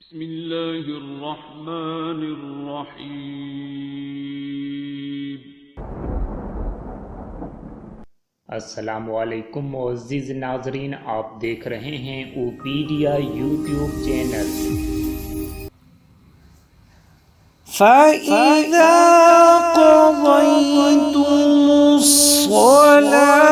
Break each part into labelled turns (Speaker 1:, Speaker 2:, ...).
Speaker 1: بسم الله الرحمن الرحيم।
Speaker 2: अस्सलामुअलैकुम मुअज़्ज़िज़ नाज़रीन, आप देख रहे हैं ओपीडिया यूट्यूब चैनल।
Speaker 3: فإذا قضيتم الصلاة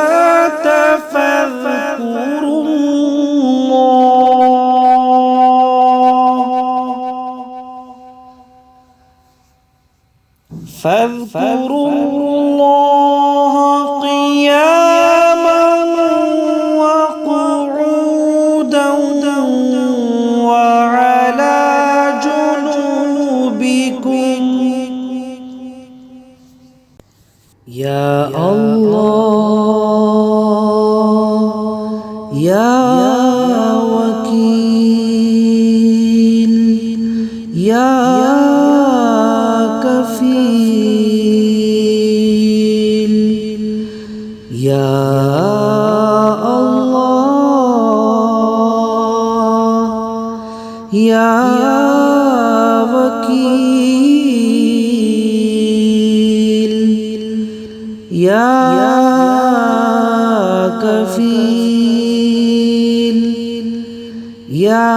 Speaker 3: فاذكروا الله قياما وقعودا وعلى جنوبكم. يا الله يا وكيل يا كفيل يا الله يا وكيل يا كفيل يا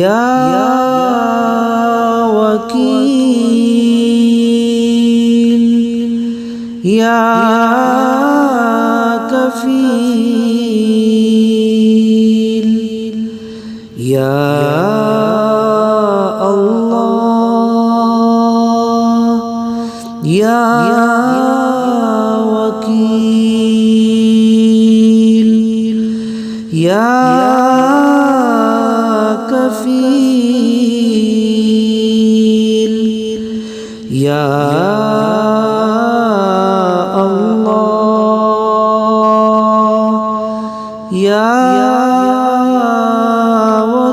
Speaker 3: يا وكيل يا كفيل يا الله يا وكيل يا كفيل يا الله يا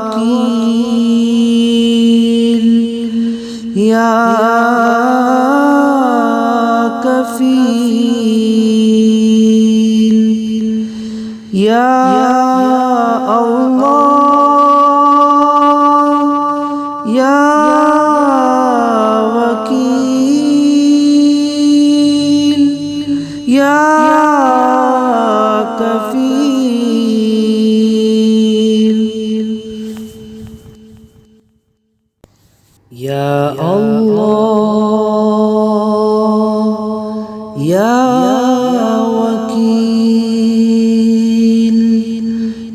Speaker 3: وكيل يا كفيل يا الله يا وكيل يا كفيل يا الله يا وكيل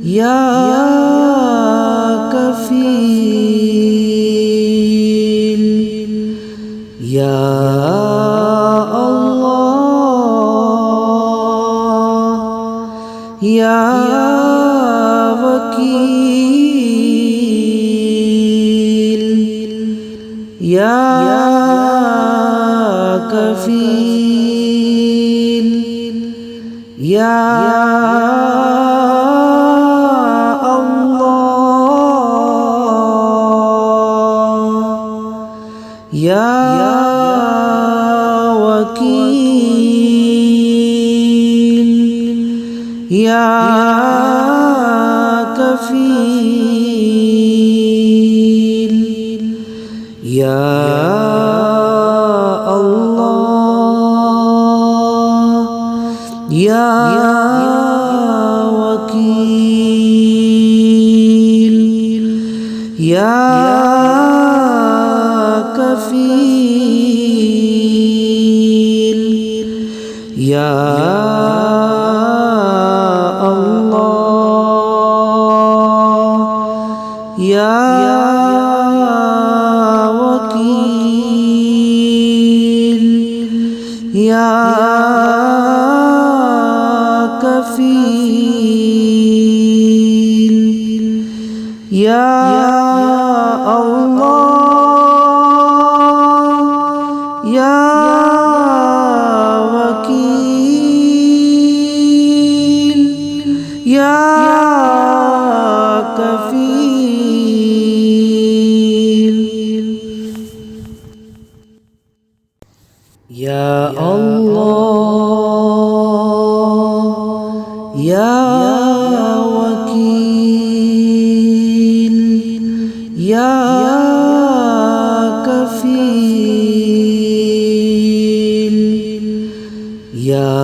Speaker 3: يا كفيل يا الله يا وكيل يا كفيل يا يا وكيل يا كفيل يا الله يا وكيل يا كفيل يا الله يا وكيل يا كفيل يا الله يا وكيل يا كفيل يا الله يا وكيل يا كفيل يا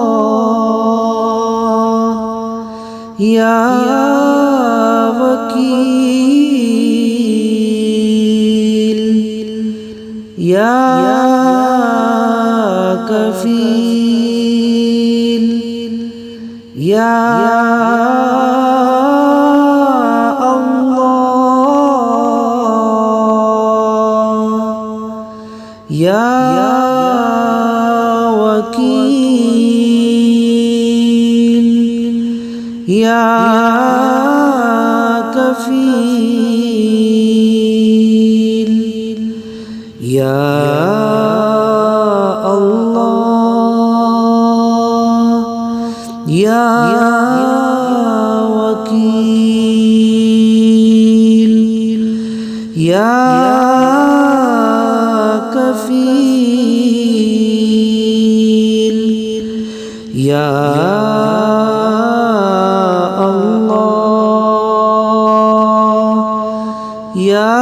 Speaker 3: الله يا وكيل يا كفيل يا الله يا وكيل يا كفيل يا يا وكيل يا كفيل يا الله يا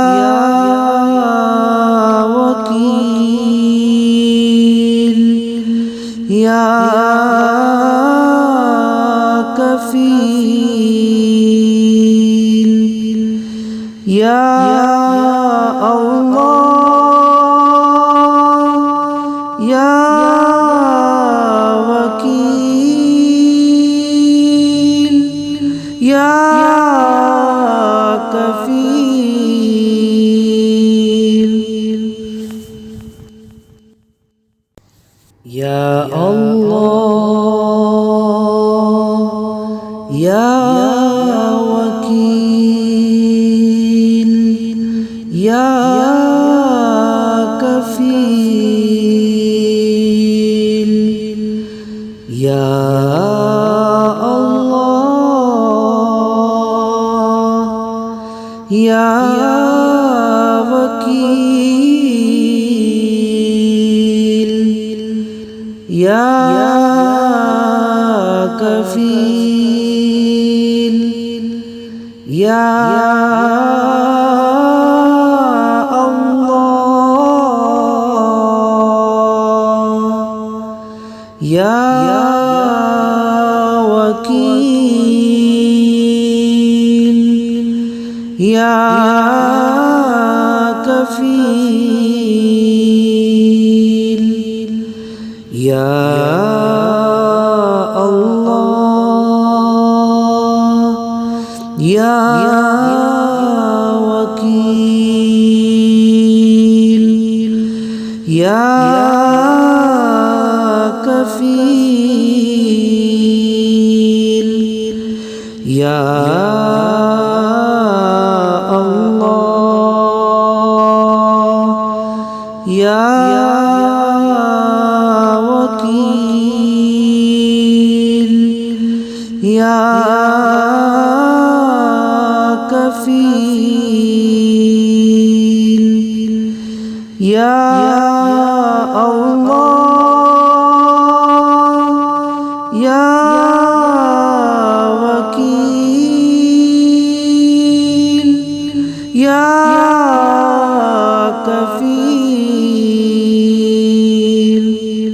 Speaker 3: وكيل يا كفيل يا الله يا وكيل يا كفيل يا الله يا وكيل يا كفيل يا الله يا وكيل يا كفيل يا الله يا وكيل يا كفيل يا يا وكيل يا كفيل يا الله يا وكيل يا كفيل يا الله يا وكيل يا كفيل